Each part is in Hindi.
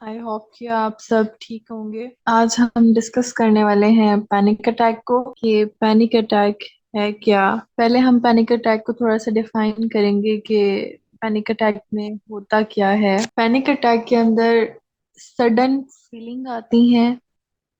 आई होप कि आप सब ठीक होंगे। आज हम डिस्कस करने वाले हैं पैनिक अटैक को कि पैनिक अटैक है क्या। पहले हम पैनिक अटैक को थोड़ा सा डिफाइन करेंगे कि पैनिक अटैक में होता क्या है। पैनिक अटैक के अंदर सडन फीलिंग आती है,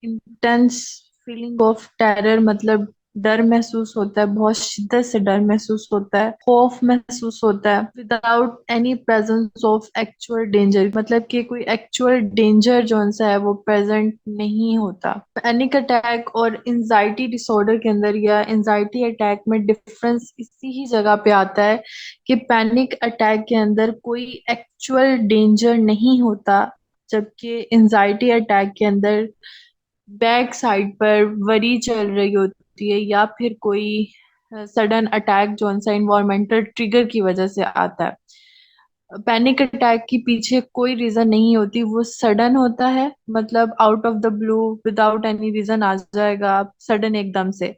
इंटेंस फीलिंग ऑफ टेरर, मतलब डर महसूस होता है, बहुत शिद्दत से डर महसूस होता है, खौफ महसूस होता है without any presence of actual danger, मतलब कि कोई एक्चुअल डेंजर जो सा है वो प्रेजेंट नहीं होता। पैनिक अटैक और एंजाइटी डिसऑर्डर के अंदर या एंजाइटी अटैक में डिफरेंस इसी ही जगह पे आता है कि पैनिक अटैक के अंदर कोई एक्चुअल डेंजर नहीं होता, जबकि एंजाइटी अटैक के अंदर बैक साइड पर वरी चल रही होती है या फिर कोई सडन अटैक जो सा इन्वायरमेंटल ट्रिगर की वजह से आता है। पैनिक अटैक के पीछे कोई रीजन नहीं होती, वो सडन होता है, मतलब out of the blue without any reason आ जाएगा सडन एकदम से।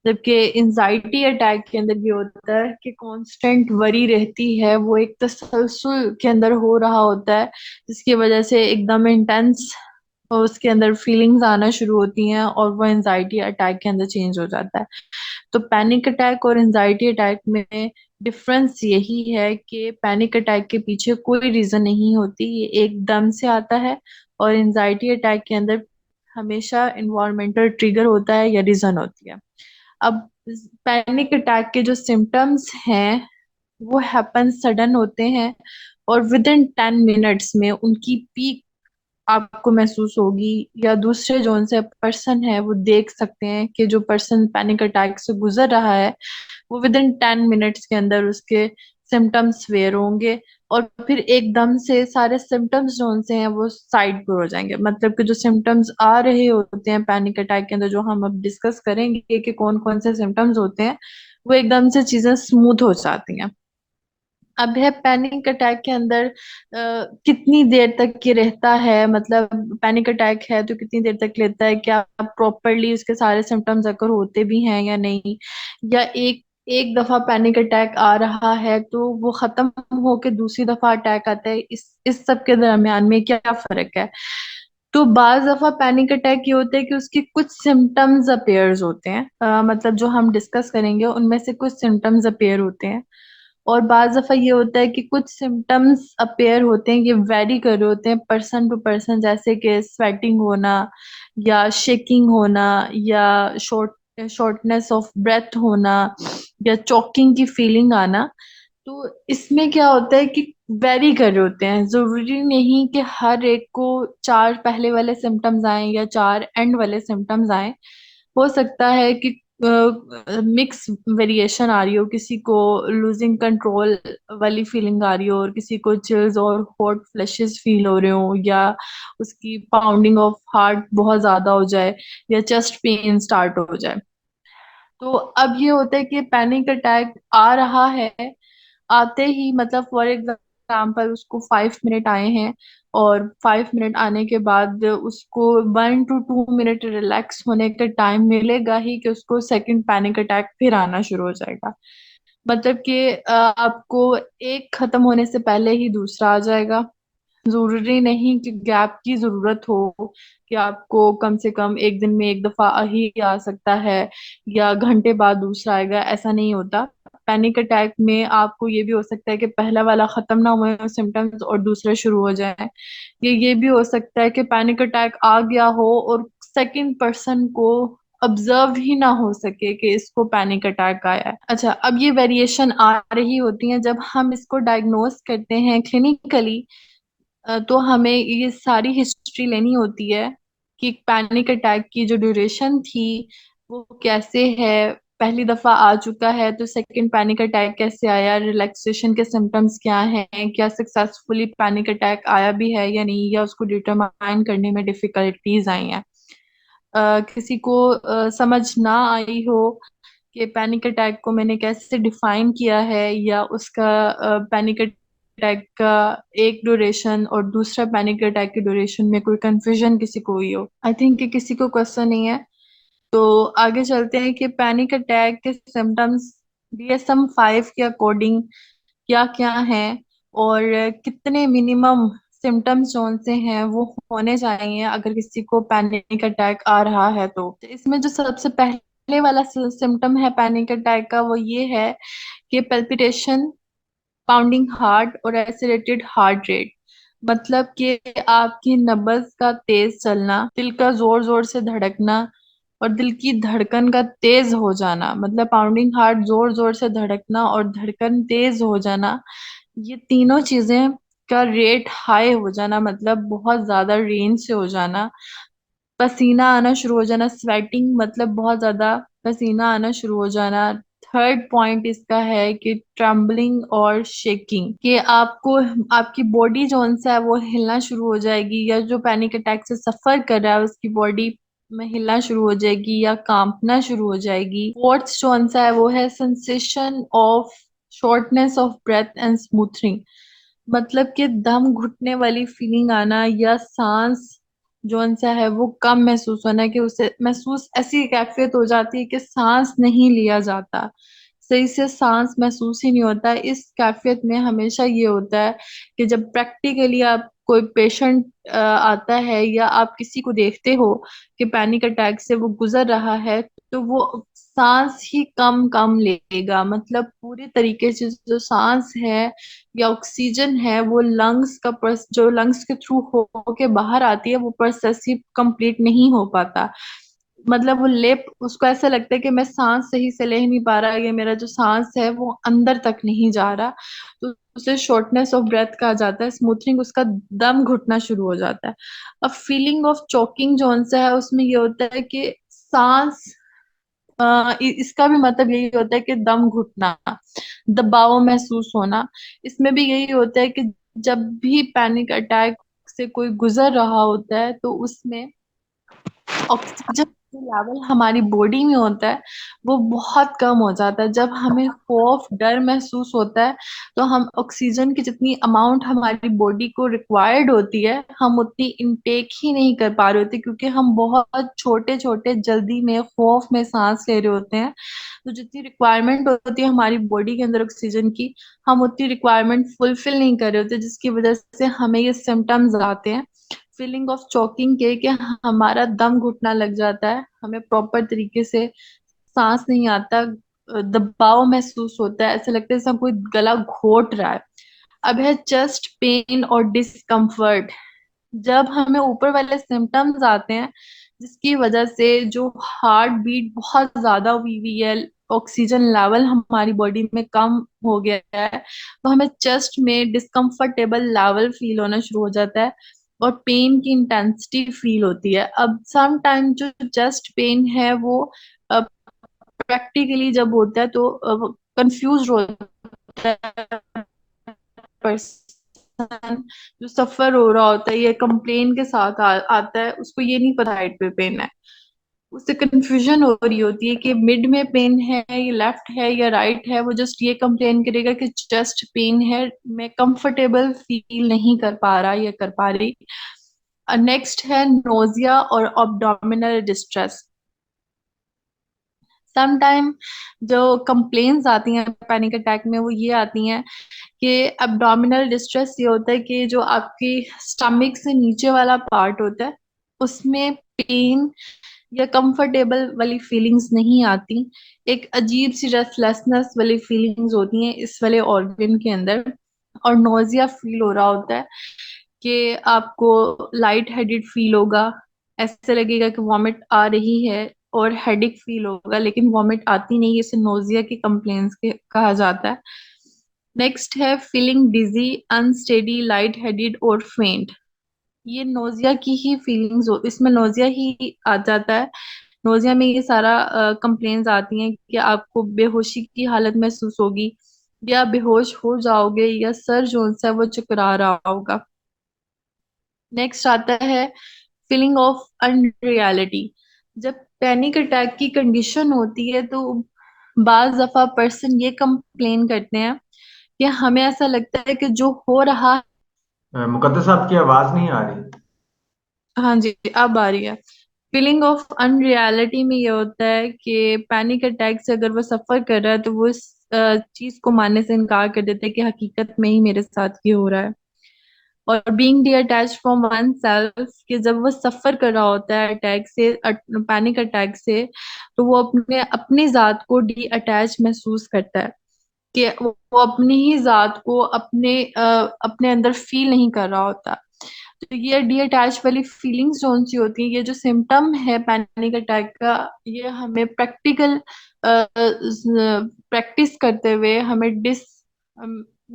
जबकि एंजाइटी अटैक के अंदर ये होता है कि कांस्टेंट वरी रहती है, वो एक तसलसल के अंदर हो रहा होता है जिसकी वजह से एकदम इंटेंस और उसके अंदर फीलिंग्स आना शुरू होती हैं और वो एंजाइटी अटैक के अंदर चेंज हो जाता है। तो पैनिक अटैक और एंजाइटी अटैक में डिफरेंस यही है कि पैनिक अटैक के पीछे कोई रीजन नहीं होती, ये एकदम से आता है। और एंजाइटी अटैक के अंदर हमेशा इन्वायरमेंटल ट्रिगर होता है या रीजन होती है। अब पैनिक अटैक के जो सिम्टम्स हैं वो हैपन सडन होते हैं और विद इन 10 मिनट्स में उनकी पीक आपको महसूस होगी, या दूसरे जोन से पर्सन है वो देख सकते हैं कि जो पर्सन पैनिक अटैक से गुजर रहा है वो विद इन 10 मिनट्स के अंदर उसके सिम्टम्स वेयर होंगे और फिर एकदम से सारे सिम्टम्स जो से हैं वो साइड पर हो जाएंगे। मतलब कि जो सिम्टम्स आ रहे होते हैं पैनिक अटैक के अंदर, जो हम अब डिस्कस करेंगे कि कौन कौन से सिम्टम्स होते हैं, वो एकदम से चीजें स्मूथ हो जाती हैं। अब है पैनिक अटैक के अंदर कितनी देर तक ये रहता है, मतलब पैनिक अटैक है तो कितनी देर तक लेता है, क्या प्रॉपरली उसके सारे सिम्टम्स अगर होते भी हैं या नहीं, या एक एक दफा पैनिक अटैक आ रहा है तो वो खत्म होके दूसरी दफा अटैक आता है, इस सब के दरमियान में क्या फर्क है। तो बाज दफा पैनिक अटैक ये होता है कि उसके कुछ सिम्टम्स अपेयर्स होते हैं, मतलब जो हम डिस्कस करेंगे उनमें से कुछ सिम्टम्स अपेयर होते हैं। और बाज दफा ये होता है कि कुछ सिम्टम्स अपेयर होते हैं, ये वेरी कर रहे होते हैं पर्सन टू पर्सन, जैसे कि स्वेटिंग होना या शेकिंग होना या शॉर्टनेस ऑफ ब्रेथ होना या चोकिंग की फीलिंग आना। तो इसमें क्या होता है कि वेरी कर रहे होते हैं, जरूरी नहीं कि हर एक को चार पहले वाले सिम्टम्स आए या चार एंड वाले सिम्टम्स आए। हो सकता है कि मिक्स वेरिएशन आ रही हो, किसी को लूजिंग कंट्रोल वाली फीलिंग आ रही हो और किसी को चिल्स और हॉट फ्लैशेस फील हो रहे हो, या उसकी पाउंडिंग ऑफ हार्ट बहुत ज्यादा हो जाए या चेस्ट पेन स्टार्ट हो जाए। तो अब ये होता है कि पैनिक अटैक आ रहा है, आते ही मतलब फॉर एग्जाम्पल उसको 5 मिनट आए हैं और 5 मिनट आने के बाद उसको 1 to 2 मिनट रिलैक्स होने का टाइम मिलेगा ही कि उसको सेकंड पैनिक अटैक फिर आना शुरू हो जाएगा। मतलब कि आपको एक खत्म होने से पहले ही दूसरा आ जाएगा। जरूरी नहीं कि गैप की जरूरत हो कि आपको कम से कम एक दिन में एक दफा ही आ सकता है या घंटे बाद दूसरा आएगा, ऐसा नहीं होता। पैनिक अटैक में आपको ये भी हो सकता है कि पहला वाला खत्म ना हुए सिम्टम्स और दूसरे शुरू हो जाए। ये भी हो सकता है कि पैनिक अटैक आ गया हो और सेकंड पर्सन को ऑब्जर्व ही ना हो सके कि इसको पैनिक अटैक आया है। अच्छा, अब ये वेरिएशन आ रही होती है जब हम इसको डायग्नोस करते हैं क्लिनिकली। तो हमें ये सारी हिस्ट्री लेनी होती है कि पैनिक अटैक की जो ड्यूरेशन थी वो कैसे है, पहली दफा आ चुका है तो सेकंड पैनिक अटैक कैसे आया, रिलैक्सेशन के सिम्टम्स क्या हैं, क्या सक्सेसफुली पैनिक अटैक आया भी है या नहीं, या उसको डिटरमाइन करने में डिफिकल्टीज आई हैं। किसी को समझ ना आई हो कि पैनिक अटैक को मैंने कैसे डिफाइन किया है, या उसका पैनिक अटैक का एक ड्यूरेशन और दूसरा पैनिक अटैक के ड्यूरेशन में कोई कंफ्यूजन किसी को हुई हो, आई थिंक कि किसी को क्वेश्चन नहीं है। तो आगे चलते हैं कि पैनिक अटैक के सिम्टम्स DSM-5 के अकॉर्डिंग क्या क्या हैं और कितने मिनिमम सिम्टम्स जौन से हैं वो होने चाहिए अगर किसी को पैनिक अटैक आ रहा है। तो इसमें जो सबसे पहले वाला सिम्टम है पैनिक अटैक का वो ये है कि पल्पिटेशन, पाउंडिंग हार्ट और एसिलेटेड हार्ट रेट। मतलब कि आपकी नब्ज का तेज चलना, दिल का जोर जोर से धड़कना और दिल की धड़कन का तेज हो जाना। मतलब पाउंडिंग हार्ट, जोर जोर से धड़कना और धड़कन तेज हो जाना, ये तीनों चीजें का रेट हाई हो जाना, मतलब बहुत ज्यादा रेंज से हो जाना। पसीना आना शुरू हो जाना, स्वेटिंग, मतलब बहुत ज्यादा पसीना आना शुरू हो जाना। थर्ड पॉइंट इसका है कि ट्रम्बलिंग और शेकिंग, कि आपको आपकी बॉडी जोन सा है वो हिलना शुरू हो जाएगी, या जो पैनिक अटैक से सफर कर रहा है उसकी बॉडी में हिलना शुरू हो जाएगी या कांपना शुरू हो जाएगी। फोर्थ जोन सा है वो है sensation of shortness of breath and smothering. मतलब कि दम घुटने वाली फीलिंग आना या सांस जोन सा है वो कम महसूस होना, कि उसे महसूस ऐसी कैफियत हो जाती है कि सांस नहीं लिया जाता, सही से सांस महसूस ही नहीं होता। इस कैफियत में हमेशा ये होता है कि जब प्रैक्टिकली आप कोई पेशेंट आता है या आप किसी को देखते हो कि पैनिक अटैक से वो गुजर रहा है, तो वो सांस ही कम कम लेगा। मतलब पूरे तरीके से जो सांस है या ऑक्सीजन है वो लंग्स का जो लंग्स के थ्रू हो के बाहर आती है वो प्रोसेस ही कंप्लीट नहीं हो पाता। मतलब वो लेप उसको ऐसा लगता है कि मैं सांस सही से ले ही नहीं पा रहा, ये मेरा जो सांस है वो अंदर तक नहीं जा रहा। तो उसे शॉर्टनेस ऑफ ब्रेथ कहा जाता है, स्मूथनिंग, उसका दम घुटना शुरू हो जाता है। अब फीलिंग ऑफ चोकिंग जोन सा है उसमें ये होता है कि सांस इसका भी मतलब यही होता है कि दम घुटना, दबाव महसूस होना। इसमें भी यही होता है कि जब भी पैनिक अटैक से कोई गुजर रहा होता है तो उसमें ऑक्सीजन जो लेवल हमारी बॉडी में होता है वो बहुत कम हो जाता है। जब हमें खौफ, डर महसूस होता है तो हम ऑक्सीजन की जितनी अमाउंट हमारी बॉडी को रिक्वायर्ड होती है हम उतनी इनटेक ही नहीं कर पा रहे होते, क्योंकि हम बहुत छोटे छोटे जल्दी में खौफ में सांस ले रहे होते हैं। तो जितनी रिक्वायरमेंट होती है हमारी बॉडी के अंदर ऑक्सीजन की, हम उतनी रिक्वायरमेंट फुलफिल नहीं कर रहे होते, जिसकी वजह से हमें ये सिम्टम्स आते हैं फीलिंग ऑफ चोकिंग के, कि हमारा दम घुटना लग जाता है, हमें प्रॉपर तरीके से सांस नहीं आता, दबाव महसूस होता है, ऐसा लगता है जैसे कोई गला घोट रहा है। अब है चेस्ट पेन और डिस्कम्फर्ट। जब हमें ऊपर वाले सिम्टम्स आते हैं जिसकी वजह से जो हार्ट बीट बहुत ज्यादा हुई हुई है, ऑक्सीजन लेवल हमारी बॉडी में कम हो गया है, तो हमें चेस्ट में डिस्कम्फर्टेबल लेवल फील होना शुरू हो जाता है और पेन की इंटेंसिटी फील होती है। अब सम टाइम जो चेस्ट पेन है वो प्रैक्टिकली जब होता है तो कंफ्यूज होता है पर्सन जो सफर हो रहा होता है, ये कंप्लेन के साथ आता है, उसको ये नहीं पता राइट पे पेन है, उससे कंफ्यूजन हो रही होती है कि मिड में पेन है, ये लेफ्ट है या राइट है। वो जस्ट ये कंप्लेन करेगा कि चेस्ट पेन है, मैं कंफर्टेबल फील नहीं कर पा रहा या कर पा रही। नेक्स्ट है नोजिया और abdominal डिस्ट्रेस। सम टाइम जो कंप्लेन्स आती हैं पैनिक अटैक में वो ये आती हैं कि abdominal डिस्ट्रेस ये होता है कि जो आपकी स्टमक से नीचे वाला पार्ट होता है उसमें पेन या कंफर्टेबल वाली फीलिंग्स नहीं आती, एक अजीब सी रेस्टलेसनेस वाली फीलिंग्स होती हैं इस वाले ऑर्गन के अंदर, और नोजिया फील हो रहा होता है कि आपको लाइट हेडेड फील होगा, ऐसे लगेगा कि वॉमिट आ रही है, और हेडेक फील होगा लेकिन वॉमिट आती नहीं, इसे नोजिया की कंप्लेंट्स के कहा जाता है। नेक्स्ट है फीलिंग डिजी, अनस्टेडी, लाइट हेडेड और फेंट। ये नोजिया की ही फीलिंग्स हो, इसमें नोजिया ही आ जाता है। नोजिया में ये सारा कंप्लेन्स आती हैं कि आपको बेहोशी की हालत महसूस होगी, या बेहोश हो जाओगे, या सर जो सा है वो चकरा रहा होगा। नेक्स्ट आता है फीलिंग ऑफ अनरियलिटी। जब पैनिक अटैक की कंडीशन होती है तो बाज दफा पर्सन ये कंप्लेन करते हैं कि हमें ऐसा लगता है कि जो हो रहा। मुकद्दस आपकी आवाज नहीं आ रही। हाँ जी, अब आ रही है। फीलिंग ऑफ अनरियलिटी में ये होता है कि पैनिक अटैक से अगर वो सफर कर रहा है तो वो इस चीज को मानने से इनकार कर देता है कि हकीकत में ही मेरे साथ ये हो रहा है। और being D attach from one self, कि जब वो सफर कर रहा होता है अटैक से, पैनिक अटैक से, तो वो अपने अपनी जात को डी अटैच महसूस करता है, कि वो अपनी ही जात को अपने अंदर फील नहीं कर रहा होता। तो ये डी अटैच वाली फीलिंग्स जो सी होती हैं, ये जो सिम्टम है पैनिक अटैक का, ये हमें प्रैक्टिकल प्रैक्टिस करते हुए हमें डिस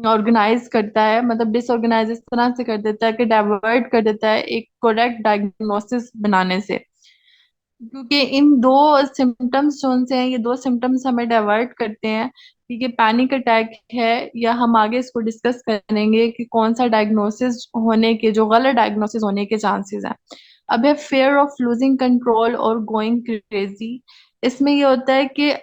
ऑर्गेनाइज करता है, मतलब डिसऑर्गेनाइज इस तरह से कर देता है कि डाइवर्ट कर देता है एक करेक्ट डायग्नोसिस बनाने से। क्योंकि इन दो सिम्टम्स जो से हैं, ये दो सिम्टम्स हमें डाइवर्ट करते हैं कि ये पैनिक अटैक है, या हम आगे इसको डिस्कस करेंगे कि कौन सा डायग्नोसिस होने के, जो गलत डायग्नोसिस होने के चांसेस हैं। अब है फेयर ऑफ लूजिंग कंट्रोल और गोइंग क्रेजी। इसमें ये होता है कि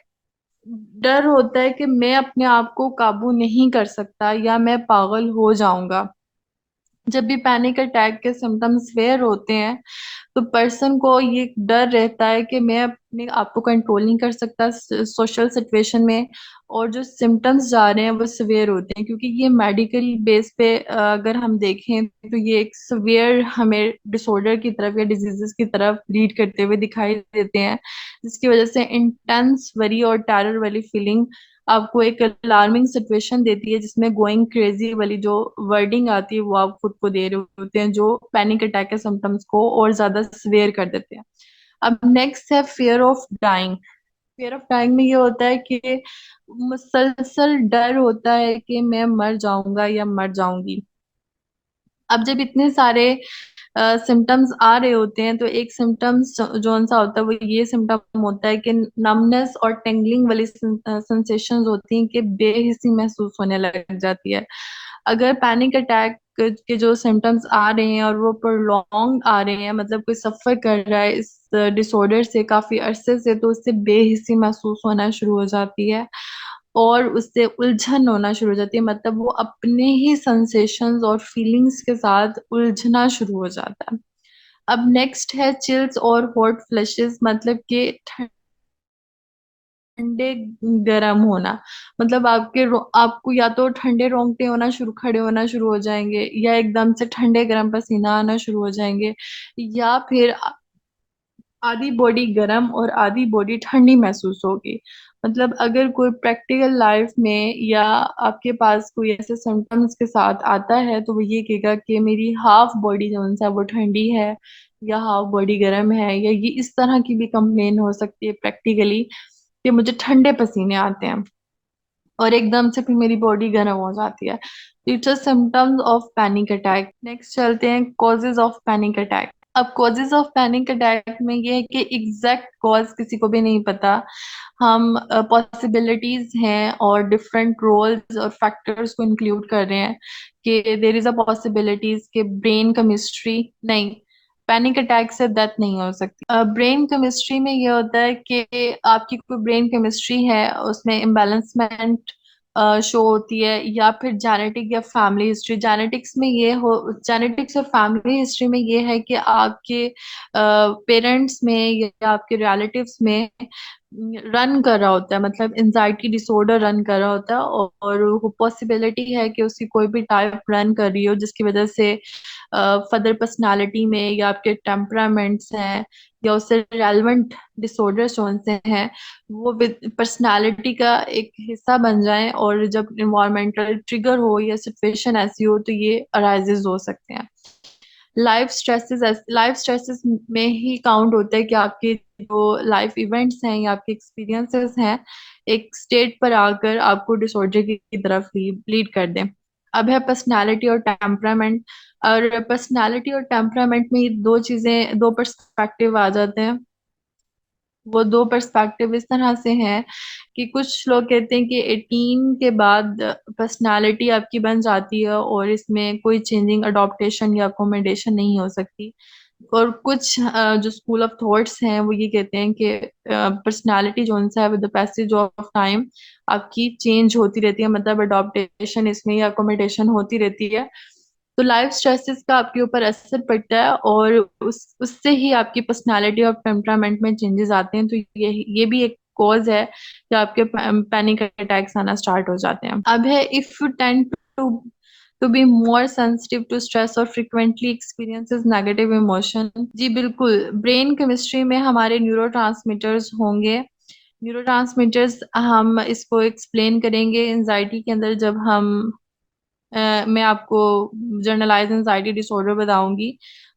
डर होता है कि मैं अपने आप को काबू नहीं कर सकता या मैं पागल हो जाऊंगा। जब भी पैनिक अटैक के सिम्टम्स फेयर होते हैं, तो पर्सन को ये डर रहता है कि मैं अपने आप को कंट्रोल नहीं कर सकता सोशल सिचुएशन में। और जो सिम्टम्स जा रहे हैं वो सिवियर होते हैं, क्योंकि ये मेडिकल बेस पे अगर हम देखें तो ये एक सिवियर हमें डिसऑर्डर की तरफ या डिजीजेस की तरफ लीड करते हुए दिखाई देते हैं, जिसकी वजह से इंटेंस वरी और टेरर वाली फीलिंग आपको एक अलार्मिंग सिचुएशन देती है, जिसमें गोइंग क्रेजी वाली जो वर्डिंग आती है वो आप खुद को दे रहे होते हैं, जो पैनिक अटैक के सिम्टम्स को और ज्यादा सिवियर कर देते हैं। अब नेक्स्ट है fear of dying. Fear of dying में ये होता है कि मुसलसल डर होता है कि मैं मर जाऊंगा या मर जाऊंगी। अब जब इतने सारे सिम्टम्स आ रहे होते हैं, तो एक सिम्टम्स जो सा होता है वो ये सिम्टम होता है कि नमनेस और टेंगलिंग वाली सेंसेशंस होती हैं, कि बेहिसी महसूस होने लग जाती है। अगर पैनिक अटैक के जो सिम्टम्स आ रहे हैं और वो प्रोलॉन्ग आ रहे हैं, मतलब कोई सफर कर रहा है इस डिसऑर्डर से काफी अरसे से, तो उससे बेहिसी महसूस होना शुरू हो जाती है और उससे उलझन होना शुरू हो जाती है, मतलब वो अपने ही सेंसेशंस और फीलिंग्स के साथ उलझना शुरू हो जाता है। अब नेक्स्ट है चिल्स और हॉट फ्लैशेस, मतलब कि ठंडे गर्म होना। मतलब आपको या तो ठंडे रोंगटे खड़े होना शुरू हो जाएंगे, या एकदम से ठंडे गर्म पसीना आना शुरू हो जाएंगे, या फिर आधी बॉडी गर्म और आधी बॉडी ठंडी महसूस होगी। मतलब अगर कोई प्रैक्टिकल लाइफ में या आपके पास कोई ऐसे सिम्टम्स के साथ आता है, तो वो ये कहेगा कि मेरी हाफ बॉडी जो है वो ठंडी है या हाफ बॉडी गर्म है, या ये इस तरह की भी कंप्लेन हो सकती है प्रैक्टिकली, कि मुझे ठंडे पसीने आते हैं और एकदम से फिर मेरी बॉडी गर्म हो जाती है। It's a symptoms of panic attack. Next चलते हैं कॉजेज ऑफ पैनिक अटैक। अब कॉजेज ऑफ पैनिक अटैक में ये है कि एग्जैक्ट कॉज किसी को भी नहीं पता। हम पॉसिबिलिटीज हैं और डिफरेंट रोल्स और फैक्टर्स को इंक्लूड कर रहे हैं, कि देर इज अ पॉसिबिलिटीज के ब्रेन केमिस्ट्री नहीं, पैनिक अटैक से डेथ नहीं हो सकती। ब्रेन केमिस्ट्री में ये होता है कि आपकी कोई ब्रेन केमिस्ट्री है उसमें इम्बैलेंसमेंट शो होती है, या फिर जेनेटिक या फैमिली हिस्ट्री। जेनेटिक्स और फैमिली हिस्ट्री में ये है कि आपके पेरेंट्स में या आपके रिलेटिव्स में रन कर रहा होता है, मतलब एंजाइटी डिसऑर्डर रन कर रहा होता है, और पॉसिबिलिटी है कि उसकी कोई भी टाइप रन कर रही हो, जिसकी वजह से फर्दर पर्सनालिटी में या आपके टेम्परामेंट्स हैं या उससे रेलेवेंट डिसऑर्डर्स जो से हैं, वो पर्सनालिटी का एक हिस्सा बन जाएं, और जब इन्वायरमेंटल ट्रिगर हो या सिचुएशन ऐसी हो तो ये अराइजेज हो सकते हैं। लाइफ स्ट्रेसेस में ही काउंट होता है कि आपके जो लाइफ इवेंट्स हैं या आपके एक्सपीरियंसेस हैं एक स्टेट पर आकर आपको डिसऑर्डर की तरफ लीड कर दें। अब है पर्सनालिटी और टेम्परामेंट। और पर्सनालिटी और टेम्परामेंट में ये दो चीजें, दो पर्सपेक्टिव आ जाते हैं। वो दो पर्सपेक्टिव इस तरह से हैं कि कुछ लोग कहते हैं कि 18 के बाद पर्सनालिटी आपकी बन जाती है और इसमें कोई चेंजिंग अडॉप्टेशन या अकोमोडेशन नहीं हो सकती। और कुछ जो स्कूल ऑफ थॉट्स हैं वो ये कहते हैं कि पर्सनालिटी जो है with the passage of time आपकी चेंज होती रहती है, मतलब अडॉप्टेशन इसमें या अकोमोडेशन होती रहती है। तो लाइफ स्ट्रेसेस का आपके ऊपर असर पड़ता है और उससे ही आपकी पर्सनालिटी और टेम्परामेंट में चेंजेस आते हैं। तो ये भी एक कॉज है कि आपके पैनिक अटैक्स आना स्टार्ट हो जाते हैं। अब है if you tend to to be more sensitive to stress or frequently experiences negative emotion। जी बिल्कुल, ब्रेन केमिस्ट्री में हमारे न्यूरोट्रांसमीटर्स होंगे। न्यूरोट्रांसमीटर्स हम इसको एक्सप्लेन करेंगे एंजाइटी के अंदर, जब हम मैं आपको जनरलाइज एंजाइटी डिसऑर्डर बताऊंगी,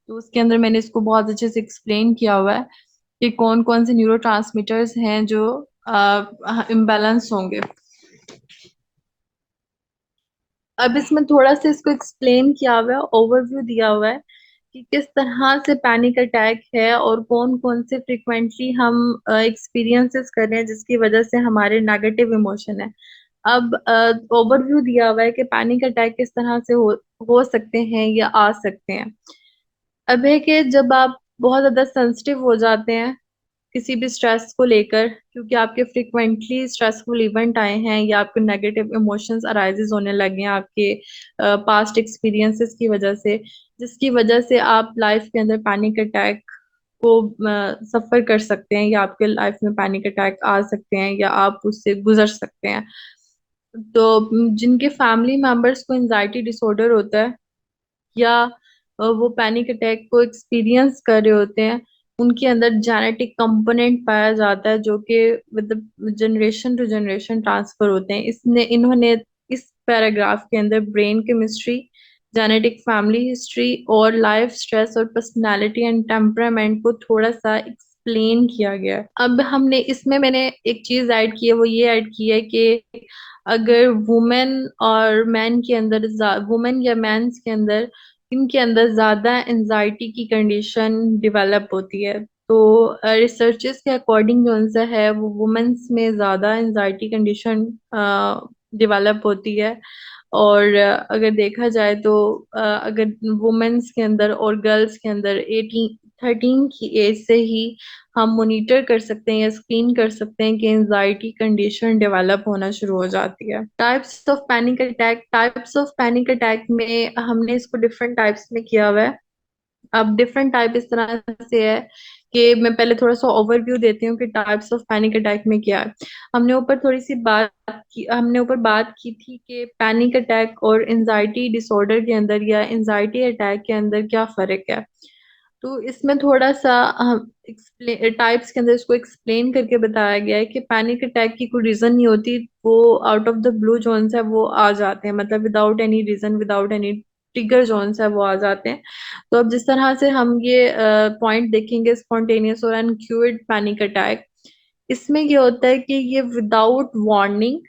तो उसके अंदर मैंने इसको बहुत अच्छे से एक्सप्लेन किया हुआ है कि कौन कौन से न्यूरोट्रांसमीटर्स हैं जो इम्बैलेंस होंगे। अब इसमें थोड़ा सा इसको एक्सप्लेन किया हुआ है, ओवरव्यू दिया हुआ है कि किस तरह से पैनिक अटैक है और कौन कौन से फ्रिक्वेंटली हम एक्सपीरियंसेस कर रहे हैं जिसकी वजह से हमारे नेगेटिव इमोशन है। अब ओवरव्यू दिया हुआ है कि पैनिक अटैक किस तरह से हो सकते हैं या आ सकते हैं। अब है कि जब आप बहुत ज्यादा सेंसिटिव हो जाते हैं किसी भी स्ट्रेस को लेकर, क्योंकि आपके फ्रिक्वेंटली स्ट्रेसफुल इवेंट आए हैं या आपके नेगेटिव इमोशंस अराइजेस होने लगे हैं आपके पास्ट एक्सपीरियंसेस की वजह से, जिसकी वजह से आप लाइफ के अंदर पैनिक अटैक को सफर कर सकते हैं या आपके लाइफ में पैनिक अटैक आ सकते हैं या आप उससे गुजर सकते हैं। तो जिनके फैमिली मेंबर्स को एंजाइटी डिसऑर्डर होता है या वो पैनिक अटैक को एक्सपीरियंस कर रहे होते हैं, उनके अंदर जेनेटिक कंपोनेंट पाया जाता है जो कि with generation to generation transfer होते हैं। इसने इन्होंने इस पैराग्राफ के अंदर brain chemistry, genetic family history और लाइफ स्ट्रेस और पर्सनालिटी एंड टेम्परामेंट को थोड़ा सा एक्सप्लेन किया गया है। अब हमने इसमें मैंने एक चीज ऐड की है, वो ये ऐड की है कि अगर वुमेन और मैन के अंदर, वुमेन या मैंस के अंदर, इनके अंदर ज्यादा एंजाइटी की कंडीशन डेवलप होती है, तो रिसर्चेस के अकॉर्डिंग जो आंसर है वो वुमेन्स में ज्यादा एंजाइटी कंडीशन डेवलप होती है। और अगर देखा जाए तो अगर वुमेन्स के अंदर और गर्ल्स के अंदर 13 की एज से ही हम मॉनिटर कर सकते हैं या स्क्रीन कर सकते हैं कि एंजाइटी कंडीशन डेवलप होना शुरू हो जाती है। टाइप्स ऑफ पैनिक अटैक में हमने इसको डिफरेंट टाइप्स में किया हुआ है। अब डिफरेंट टाइप इस तरह से है कि मैं पहले थोड़ा सा ओवरव्यू देती हूँ कि टाइप्स ऑफ पैनिक अटैक में क्या है। हमने ऊपर बात की थी कि पैनिक अटैक और एंजाइटी डिसऑर्डर के अंदर या एंजाइटी अटैक के अंदर क्या फर्क है। तो इसमें थोड़ा सा हम टाइप्स के अंदर इसको एक्सप्लेन करके बताया गया है कि पैनिक अटैक की कोई रीजन नहीं होती, वो आउट ऑफ द ब्लू जोन्स है वो आ जाते हैं, मतलब without any reason, without any trigger जोन्स है वो आ जाते हैं। तो अब जिस तरह से हम ये पॉइंट देखेंगे, स्पॉन्टेनियस और अनक्यूर्ड पैनिक अटैक, इसमें ये होता है कि ये विदाउट वार्निंग,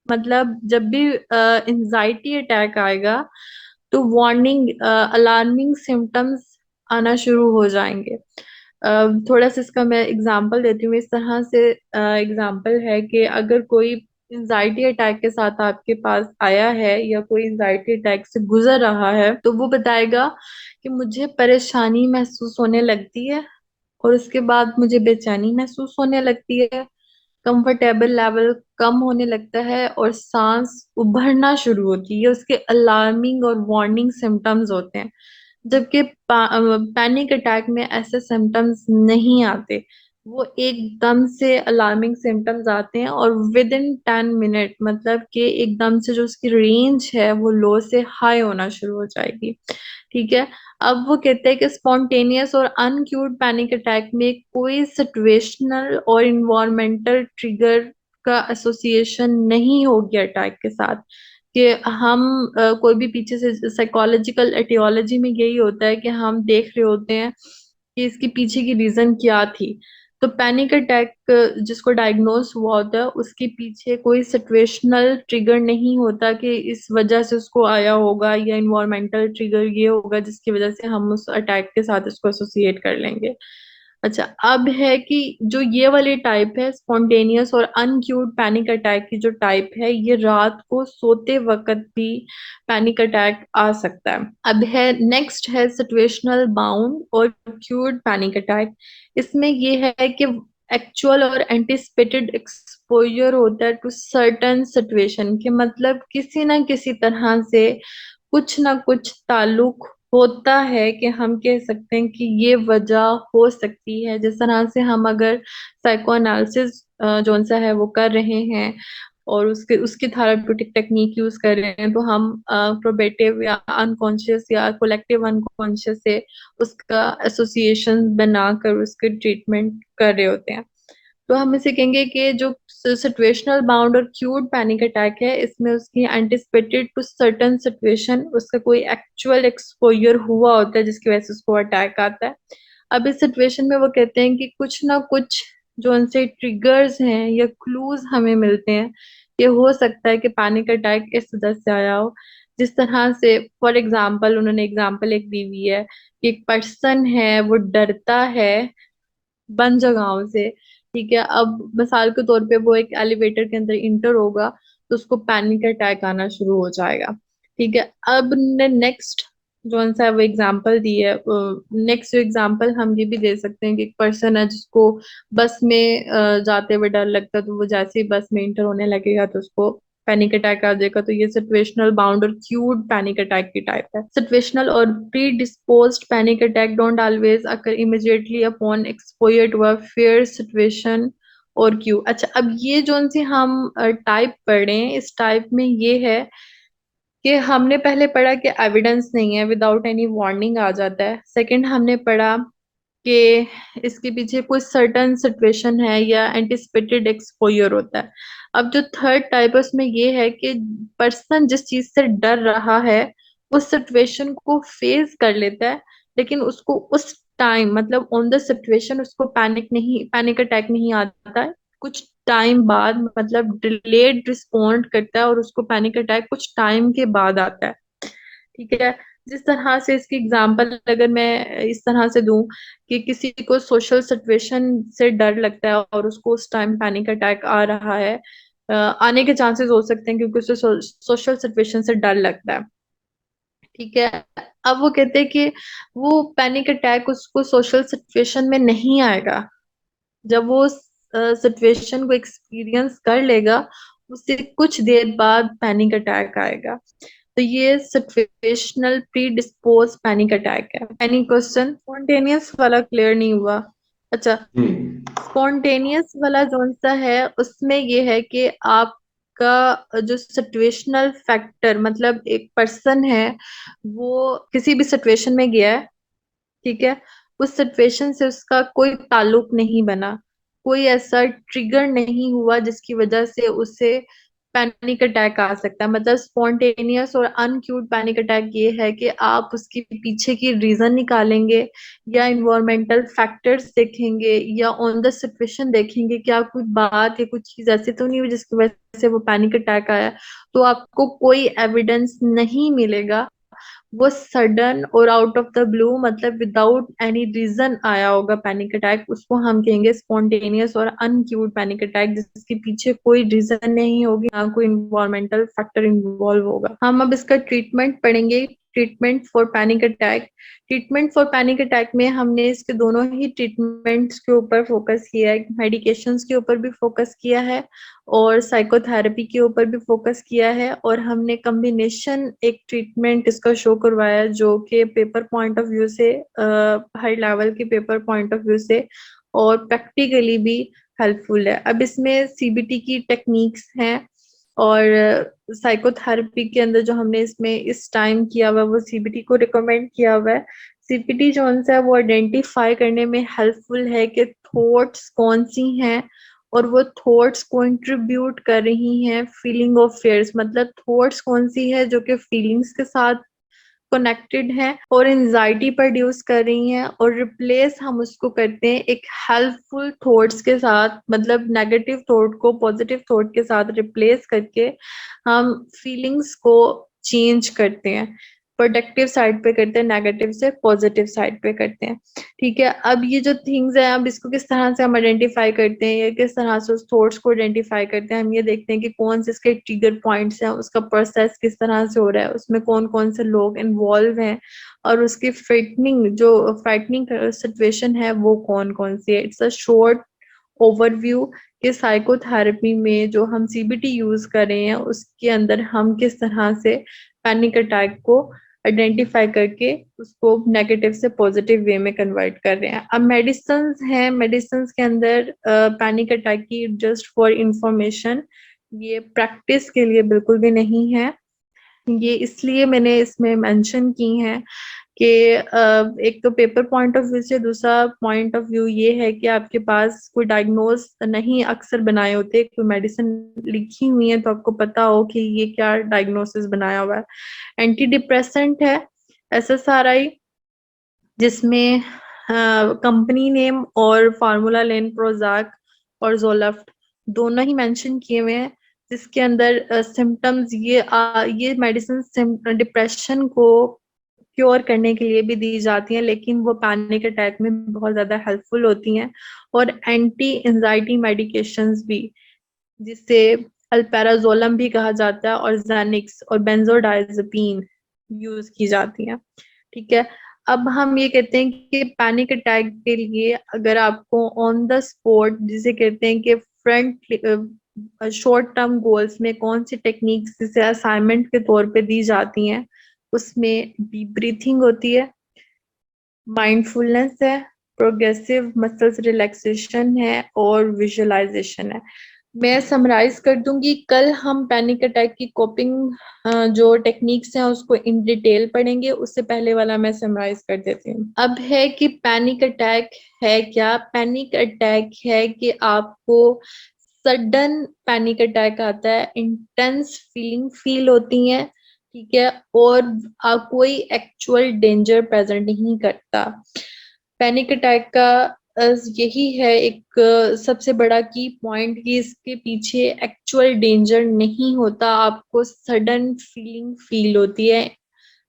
मतलब जब भी एंजाइटी अटैक आएगा तो वार्निंग, अलार्मिंग सिम्टम्स आना शुरू हो जाएंगे। थोड़ा सा इसका मैं एग्जांपल देती हूँ। इस तरह से एग्जांपल है कि अगर कोई एंजाइटी अटैक के साथ आपके पास आया है या कोई एंजाइटी अटैक से गुजर रहा है, तो वो बताएगा कि मुझे परेशानी महसूस होने लगती है और उसके बाद मुझे बेचैनी महसूस होने लगती है, कंफर्टेबल लेवल कम होने लगता है और सांस उभरना शुरू होती है। उसके अलार्मिंग और वार्निंग सिम्टम्स होते हैं, जबकि पैनिक अटैक में ऐसे सिम्टम्स नहीं आते। वो एकदम से अलार्मिंग सिम्टम्स आते हैं और विद इन 10 मिनट, मतलब कि एकदम से जो उसकी रेंज है वो लो से हाई होना शुरू हो जाएगी। ठीक है। अब वो कहते हैं कि स्पॉन्टेनियस और अनक्यूर्ड पैनिक अटैक में कोई सिचुएशनल और इन्वायरमेंटल ट्रिगर का एसोसिएशन नहीं होगी अटैक के साथ। कि हम कोई भी पीछे से साइकोलॉजिकल एटियोलॉजी में यही होता है कि हम देख रहे होते हैं कि इसकी पीछे की रीजन क्या थी। तो पैनिक अटैक जिसको डायग्नोस हुआ होता है उसके पीछे कोई सिचुएशनल ट्रिगर नहीं होता कि इस वजह से उसको आया होगा, या इन्वायरमेंटल ट्रिगर ये होगा जिसकी वजह से हम उस अटैक के साथ इसको एसोसिएट कर लेंगे। अच्छा, अब है कि जो ये वाली टाइप है स्पॉन्टेनियस और अनक्यूर्ड पैनिक अटैक की जो टाइप है, ये रात को सोते वक्त भी पैनिक अटैक आ सकता है। अब है नेक्स्ट है सिचुएशनल बाउंड और क्यूर्ड पैनिक अटैक। इसमें ये है कि एक्चुअल और एंटिसिपेटेड एक्सपोजर होता है टू सर्टन सिचुएशन, के मतलब किसी ना किसी तरह से कुछ ना कुछ ताल्लुक होता है कि हम कह सकते हैं कि ये वजह हो सकती है। जिस तरह से हम अगर साइको एनालिसिस जो सा है वो कर रहे हैं, और उसके उसकी थेराप्यूटिक टेक्निक यूज कर रहे हैं, तो हम प्रोबेटिव या अनकॉन्शियस या कोलेक्टिव अनकॉन्शियस से उसका एसोसिएशन बनाकर उसके ट्रीटमेंट कर रहे होते हैं। तो हम इसे कहेंगे कि जो सिचुएशनल बाउंड और क्यूड पैनिक अटैक है, इसमें उसकी एंटिसिपेटेड टू सर्टेन सिचुएशन, उसका कोई एक्चुअल एक्सपोजर हुआ होता है जिसकी वजह से उसको अटैक आता है। अब इस सिचुएशन में वो कहते हैं कि कुछ ना कुछ जो उनसे ट्रिगर्स हैं या क्लूज हमें मिलते हैं, ये हो सकता है कि पैनिक अटैक इस वजह से आया हो। जिस तरह से फॉर एग्जाम्पल उन्होंने एग्जाम्पल एक दी हुई है कि एक पर्सन है वो डरता है बंद जगहों से। ठीक है, अब मिसाल के तौर पे वो एक एलिवेटर के अंदर इंटर होगा तो उसको पैनिक अटैक आना शुरू हो जाएगा। ठीक है, अब ने नेक्स्ट जो सा है वो एग्जांपल दी है। नेक्स्ट जो एग्जांपल हम ये भी दे सकते हैं कि एक पर्सन है जिसको बस में जाते हुए डर लगता है, तो वो जैसे ही बस में इंटर होने लगेगा तो उसको पैनिक अटैक आ जाएगा। तो ये सिचुएशनल बाउंड और क्यूड पैनिक अटैक की टाइप है। सिचुएशनल और predisposed panic attack don't always occur immediately upon exposure to a fear situation और क्यू। अच्छा, अब ये जो सी हम टाइप पढ़ रहे हैं, इस टाइप में ये है कि हमने पहले पढ़ा कि एविडेंस नहीं है, विदाउट एनी वार्निंग आ जाता है। सेकंड हमने पढ़ा कि इसके पीछे कोई सर्टन सिचुएशन है या एंटिसिपेटेड एक्सपोजर होता है। अब जो थर्ड टाइप है उसमें ये है कि पर्सन जिस चीज से डर रहा है उस सिचुएशन को फेस कर लेता है, लेकिन उसको उस टाइम मतलब ऑन द सिचुएशन उसको पैनिक अटैक नहीं आता है। कुछ टाइम बाद मतलब डिलेड रिस्पॉन्ड करता है और उसको पैनिक अटैक कुछ टाइम के बाद आता है। ठीक है, जिस तरह से इसकी एग्जांपल अगर मैं इस तरह से दूं कि किसी को सोशल सिचुएशन से डर लगता है और उसको उस टाइम पैनिक अटैक आ रहा है, आने के चांसेस हो सकते हैं क्योंकि उसे सोशल सिचुएशन से डर लगता है। ठीक है, अब वो कहते हैं कि वो पैनिक अटैक उसको सोशल सिचुएशन में नहीं आएगा। जब वो सिचुएशन को एक्सपीरियंस कर लेगा उससे कुछ देर बाद पैनिक अटैक आएगा। तो ये situational predispose panic attack है। Any question? स्पॉन्टेनियस वाला क्लियर नहीं हुआ? अच्छा, जी। स्पॉन्टेनियस वाला जोन सा है उसमें ये है कि आपका जो सिचुएशनल फैक्टर मतलब एक पर्सन है वो किसी भी सिचुएशन में गया है। ठीक है, उस सिचुएशन से उसका कोई ताल्लुक नहीं बना, कोई ऐसा ट्रिगर नहीं हुआ जिसकी वजह से उसे पैनिक अटैक आ सकता है। मतलब स्पॉन्टेनियस और अनक्यूड पैनिक अटैक ये है कि आप उसके पीछे की रीजन निकालेंगे या इन्वायरमेंटल फैक्टर्स देखेंगे या ऑन द सिचुएशन देखेंगे, क्या कोई बात या कुछ चीज ऐसी तो नहीं हुई जिसकी वजह से वो पैनिक अटैक आया। तो आपको कोई एविडेंस नहीं मिलेगा, वो सडन और आउट ऑफ द ब्लू मतलब विदाउट एनी रीजन आया होगा पैनिक अटैक, उसको हम कहेंगे स्पॉन्टेनियस और अनक्यूड पैनिक अटैक, जिसके पीछे कोई रीजन नहीं होगी, ना कोई इन्वायरमेंटल फैक्टर इन्वॉल्व होगा। हम अब इसका ट्रीटमेंट पढ़ेंगे। Treatment for panic attack. Treatment for panic attack में हमने इसके दोनों ही ट्रीटमेंट्स के ऊपर फोकस किया है, मेडिकेशंस के ऊपर भी फोकस किया है और साइकोथेरेपी के ऊपर भी फोकस किया है, और हमने कॉम्बिनेशन एक ट्रीटमेंट इसका शो करवाया जो कि पेपर पॉइंट ऑफ व्यू से हाई लेवल के पेपर पॉइंट ऑफ व्यू से और प्रैक्टिकली भी हेल्पफुल है। अब इसमें सीबीटी की टेक्निक्स हैं और साइकोथेरेपी के अंदर जो हमने इसमें इस टाइम किया हुआ है वो सीबीटी को रिकमेंड किया हुआ है। सीबीटी जो है वो आइडेंटिफाई करने में हेल्पफुल है कि थॉट्स कौन सी हैं और वो थॉट्स को इंट्रीब्यूट कर रही हैं फीलिंग ऑफ फेयर्स, मतलब थॉट्स कौन सी है जो कि फीलिंग्स के साथ कनेक्टेड हैं और एंजाइटी प्रोड्यूस कर रही हैं, और रिप्लेस हम उसको करते हैं एक हेल्पफुल थॉट्स के साथ, मतलब नेगेटिव थॉट को पॉजिटिव थॉट के साथ रिप्लेस करके हम फीलिंग्स को चेंज करते हैं, प्रोडक्टिव साइड पे करते हैं, नेगेटिव से पॉजिटिव साइड पे करते हैं। ठीक है, अब ये जो थिंग्स है अब इसको किस तरह से हम आइडेंटिफाई करते हैं या किस तरह से उस थॉट्स को आइडेंटिफाई करते हैं, हम ये देखते हैं कि कौन से इसके ट्रिगर पॉइंट्स हैं, उसका प्रोसेस किस तरह से हो रहा है, उसमें कौन कौन से लोग इन्वॉल्व हैं और उसकी फ्राइटनिंग सिचुएशन है वो कौन कौन सी है। इट्स अ शॉर्ट ओवरव्यू कि साइकोथेरेपी में जो हम सीबीटी यूज कर रहे हैं उसके अंदर हम किस तरह से पैनिक अटैक को आइडेंटिफाई करके उसको नेगेटिव से पॉजिटिव वे में कन्वर्ट कर रहे हैं। अब मेडिसिन हैं, मेडिसिन के अंदर पैनिक अटैक की जस्ट फॉर इंफॉर्मेशन ये प्रैक्टिस के लिए बिल्कुल भी नहीं है। ये इसलिए मैंने इसमें मेंशन की हैं कि एक तो पेपर पॉइंट ऑफ व्यू से, दूसरा पॉइंट ऑफ व्यू ये है कि आपके पास कोई डायग्नोज नहीं अक्सर बनाए होते, कोई मेडिसिन लिखी हुई है तो आपको पता हो कि ये क्या डायग्नोसिस बनाया हुआ है। एंटी डिप्रेसेंट है SSRI, जिसमें कंपनी नेम और फार्मूला लेन प्रोजाक और जोलफ्ट दोनों ही मेंशन किए हुए हैं, जिसके अंदर सिम्टम्स ये मेडिसिन डिप्रेशन को क्योर करने के लिए भी दी जाती हैं, लेकिन वो पैनिक अटैक में बहुत ज्यादा हेल्पफुल होती हैं। और एंटी एंजाइटी मेडिकेशंस भी, जिसे अल्पेराजोलम भी कहा जाता है, और जेनिक्स और बेंजोडाइजेपीन यूज की जाती हैं। ठीक है। अब हम ये कहते हैं कि पैनिक अटैक के लिए अगर आपको ऑन द स्पॉट, जिसे कहते हैं कि फ्रंट शॉर्ट टर्म गोल्स में कौन सी टेक्निक्स जिसे असाइनमेंट के तौर पे दी जाती हैं, उसमें डीप ब्रीथिंग होती है, माइंडफुलनेस है, प्रोग्रेसिव मसल्स रिलैक्सेशन है, और विजुअलाइजेशन है। मैं समराइज कर दूंगी। कल हम पैनिक अटैक की कोपिंग जो टेक्निक्स हैं उसको इन डिटेल पढ़ेंगे, उससे पहले वाला मैं समराइज कर देती हूँ। अब है कि पैनिक अटैक है क्या। पैनिक अटैक है कि आपको सडन पैनिक अटैक आता है, इंटेंस फीलिंग फील होती है, ठीक है, और कोई एक्चुअल डेंजर प्रेजेंट नहीं करता। पैनिक अटैक का यही है एक सबसे बड़ा की पॉइंट कि इसके पीछे एक्चुअल डेंजर नहीं होता, आपको सडन फीलिंग फील होती है,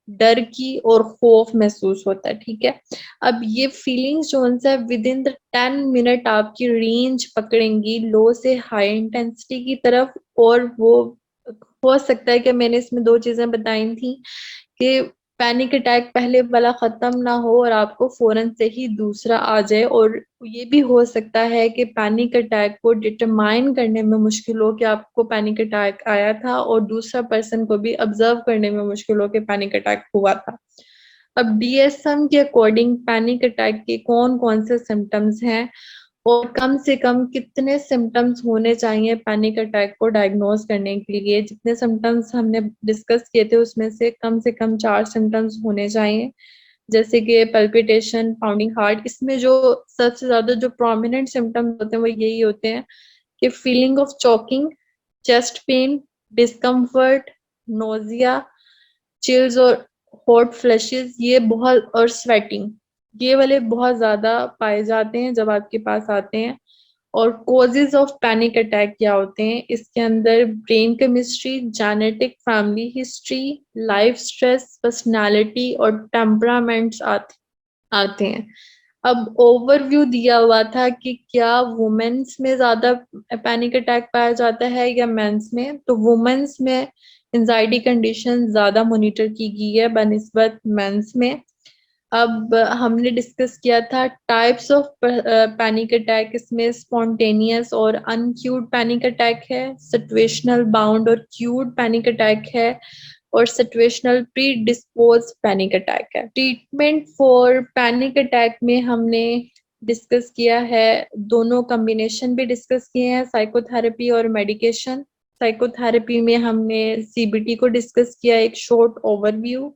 डर की और खौफ महसूस होता है। ठीक है। अब ये फीलिंग्स जो है विद इन द 10 मिनट आपकी रेंज पकड़ेंगी लो से हाई इंटेंसिटी की तरफ। और वो हो सकता है कि मैंने इसमें दो चीजें बताई थी कि पैनिक अटैक पहले वाला खत्म ना हो और आपको फौरन से ही दूसरा आ जाए, और ये भी हो सकता है कि पैनिक अटैक को डिटरमाइन करने में मुश्किल हो कि आपको पैनिक अटैक आया था, और दूसरा पर्सन को भी ऑब्जर्व करने में मुश्किल हो कि पैनिक अटैक हुआ था। अब DSM के अकॉर्डिंग पैनिक अटैक के कौन कौन से सिम्टम्स हैं और कम से कम कितने सिम्टम्स होने चाहिए पैनिक अटैक को डायग्नोज करने के लिए। जितने सिम्टम्स हमने डिस्कस किए थे उसमें से कम 4 सिम्टम्स होने चाहिए, जैसे कि पल्पिटेशन, पाउंडिंग हार्ट। इसमें जो सबसे ज्यादा जो प्रोमिनेंट सिम्टम्स होते हैं वो यही होते हैं कि feeling of choking, chest pain, discomfort, nausea, chills और हॉट फ्लैशेस, ये बहुत, और स्वेटिंग, ये वाले बहुत ज्यादा पाए जाते हैं जब आपके पास आते हैं। और कॉजेज ऑफ पैनिक अटैक क्या होते हैं, इसके अंदर brain chemistry, genetic, family history, life stress, personality और टेम्परामेंट्स आते हैं। अब ओवरव्यू दिया हुआ था कि क्या वुमेन्स में ज्यादा पैनिक अटैक पाया जाता है या मेंस में, तो वुमेन्स में एंजाइटी कंडीशन ज्यादा मॉनिटर की गई है बनिस्बत मेंस में। अब हमने डिस्कस किया था टाइप्स ऑफ पैनिक अटैक, इसमें स्पॉन्टेनियस और अनक्यूड पैनिक अटैक है, सिचुएशनल बाउंड और क्यूड पैनिक अटैक है, और situational predispose panic attack है। ट्रीटमेंट फॉर पैनिक अटैक में हमने डिस्कस किया है, दोनों कॉम्बिनेशन भी डिस्कस किए हैं, साइकोथेरेपी और मेडिकेशन। साइकोथेरेपी में हमने CBT को डिस्कस किया, एक शॉर्ट ओवरव्यू,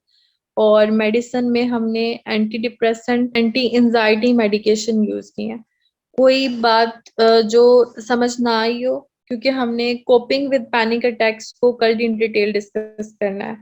और मेडिसिन में हमने anti depressant, anti anxiety medication use की है। कोई बात जो समझ ना आई हो, क्योंकि हमने कोपिंग विद पैनिक अटैक्स को कल इन डिटेल डिस्कस करना है।